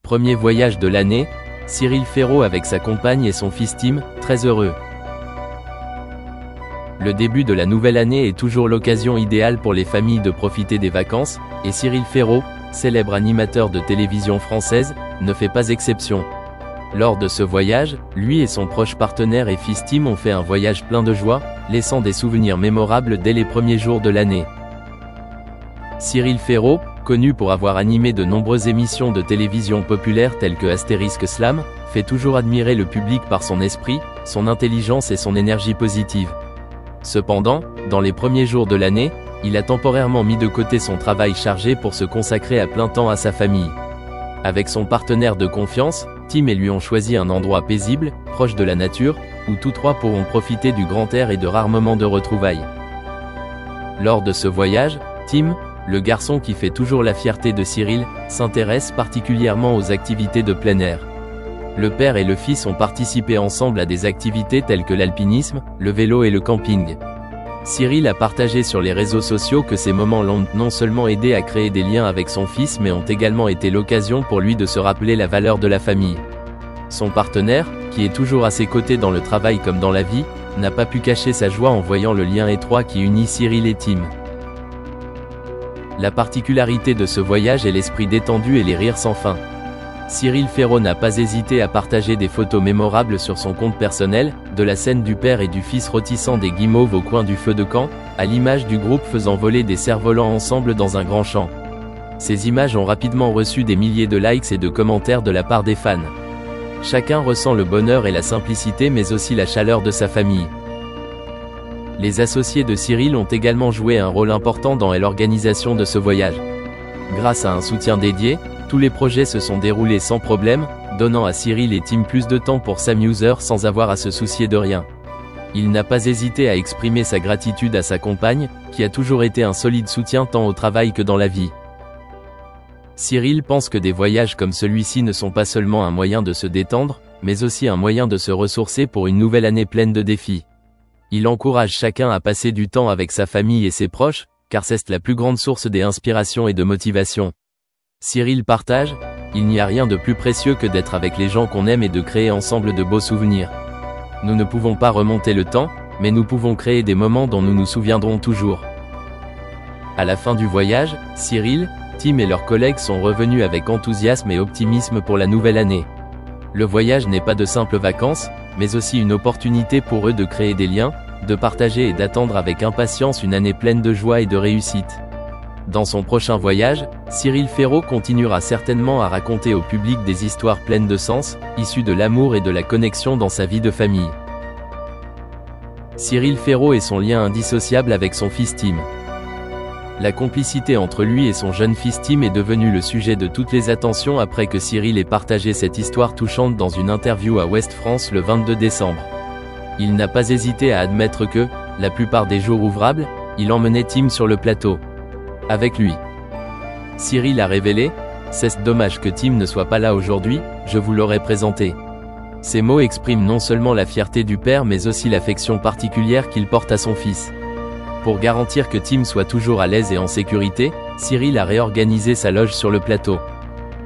Premier voyage de l'année, Cyril Ferraud avec sa compagne et son fils Tim, très heureux. Le début de la nouvelle année est toujours l'occasion idéale pour les familles de profiter des vacances, et Cyril Ferraud, célèbre animateur de télévision française, ne fait pas exception. Lors de ce voyage, lui et son proche partenaire et fils Tim ont fait un voyage plein de joie, laissant des souvenirs mémorables dès les premiers jours de l'année. Cyril Ferraud, connu pour avoir animé de nombreuses émissions de télévision populaires telles que Astérisque Slam, fait toujours admirer le public par son esprit, son intelligence et son énergie positive. Cependant, dans les premiers jours de l'année, il a temporairement mis de côté son travail chargé pour se consacrer à plein temps à sa famille. Avec son partenaire de confiance, Tim et lui ont choisi un endroit paisible, proche de la nature, où tous trois pourront profiter du grand air et de rares moments de retrouvailles. Lors de ce voyage, Tim, le garçon qui fait toujours la fierté de Cyril, s'intéresse particulièrement aux activités de plein air. Le père et le fils ont participé ensemble à des activités telles que l'alpinisme, le vélo et le camping. Cyril a partagé sur les réseaux sociaux que ces moments l'ont non seulement aidé à créer des liens avec son fils mais ont également été l'occasion pour lui de se rappeler la valeur de la famille. Son partenaire, qui est toujours à ses côtés dans le travail comme dans la vie, n'a pas pu cacher sa joie en voyant le lien étroit qui unit Cyril et Tim. La particularité de ce voyage est l'esprit détendu et les rires sans fin. Cyril Ferraud n'a pas hésité à partager des photos mémorables sur son compte personnel, de la scène du père et du fils rôtissant des guimauves au coin du feu de camp, à l'image du groupe faisant voler des cerfs-volants ensemble dans un grand champ. Ces images ont rapidement reçu des milliers de likes et de commentaires de la part des fans. Chacun ressent le bonheur et la simplicité mais aussi la chaleur de sa famille. Les associés de Cyril ont également joué un rôle important dans l'organisation de ce voyage. Grâce à un soutien dédié, tous les projets se sont déroulés sans problème, donnant à Cyril et Tim plus de temps pour s'amuser sans avoir à se soucier de rien. Il n'a pas hésité à exprimer sa gratitude à sa compagne, qui a toujours été un solide soutien tant au travail que dans la vie. Cyril pense que des voyages comme celui-ci ne sont pas seulement un moyen de se détendre, mais aussi un moyen de se ressourcer pour une nouvelle année pleine de défis. Il encourage chacun à passer du temps avec sa famille et ses proches, car c'est la plus grande source d'inspiration et de motivation. Cyril partage, il n'y a rien de plus précieux que d'être avec les gens qu'on aime et de créer ensemble de beaux souvenirs. Nous ne pouvons pas remonter le temps, mais nous pouvons créer des moments dont nous nous souviendrons toujours. À la fin du voyage, Cyril, Tim et leurs collègues sont revenus avec enthousiasme et optimisme pour la nouvelle année. Le voyage n'est pas de simples vacances, mais aussi une opportunité pour eux de créer des liens, de partager et d'attendre avec impatience une année pleine de joie et de réussite. Dans son prochain voyage, Cyril Ferraud continuera certainement à raconter au public des histoires pleines de sens, issues de l'amour et de la connexion dans sa vie de famille. Cyril Ferraud et son lien indissociable avec son fils Tim. La complicité entre lui et son jeune fils Tim est devenue le sujet de toutes les attentions après que Cyril ait partagé cette histoire touchante dans une interview à Ouest France le 22 décembre. Il n'a pas hésité à admettre que, la plupart des jours ouvrables, il emmenait Tim sur le plateau. Avec lui. Cyril a révélé, « C'est dommage que Tim ne soit pas là aujourd'hui, je vous l'aurais présenté. » Ces mots expriment non seulement la fierté du père mais aussi l'affection particulière qu'il porte à son fils. Pour garantir que Tim soit toujours à l'aise et en sécurité, Cyril a réorganisé sa loge sur le plateau.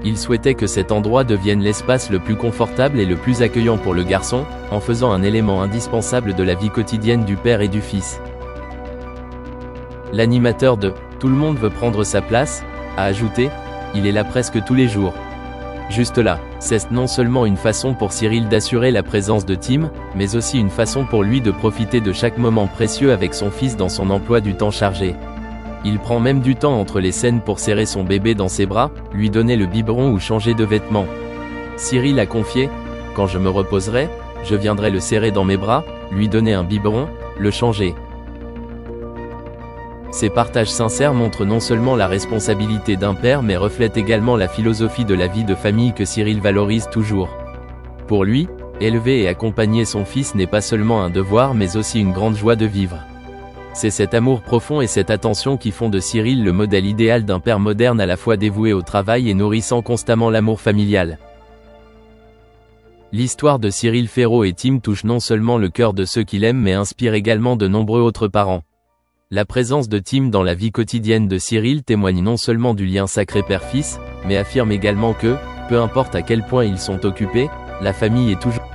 Il souhaitait que cet endroit devienne l'espace le plus confortable et le plus accueillant pour le garçon, en faisant un élément indispensable de la vie quotidienne du père et du fils. L'animateur de « Tout le monde veut prendre sa place » a ajouté « Il est là presque tous les jours. » Juste là, c'est non seulement une façon pour Cyril d'assurer la présence de Tim, mais aussi une façon pour lui de profiter de chaque moment précieux avec son fils dans son emploi du temps chargé. Il prend même du temps entre les scènes pour serrer son bébé dans ses bras, lui donner le biberon ou changer de vêtements. Cyril a confié « Quand je me reposerai, je viendrai le serrer dans mes bras, lui donner un biberon, le changer. » Ces partages sincères montrent non seulement la responsabilité d'un père mais reflètent également la philosophie de la vie de famille que Cyril valorise toujours. Pour lui, élever et accompagner son fils n'est pas seulement un devoir mais aussi une grande joie de vivre. C'est cet amour profond et cette attention qui font de Cyril le modèle idéal d'un père moderne à la fois dévoué au travail et nourrissant constamment l'amour familial. L'histoire de Cyril Ferraud et Tim touche non seulement le cœur de ceux qui l'aiment mais inspire également de nombreux autres parents. La présence de Tim dans la vie quotidienne de Cyril témoigne non seulement du lien sacré père-fils, mais affirme également que, peu importe à quel point ils sont occupés, la famille est toujours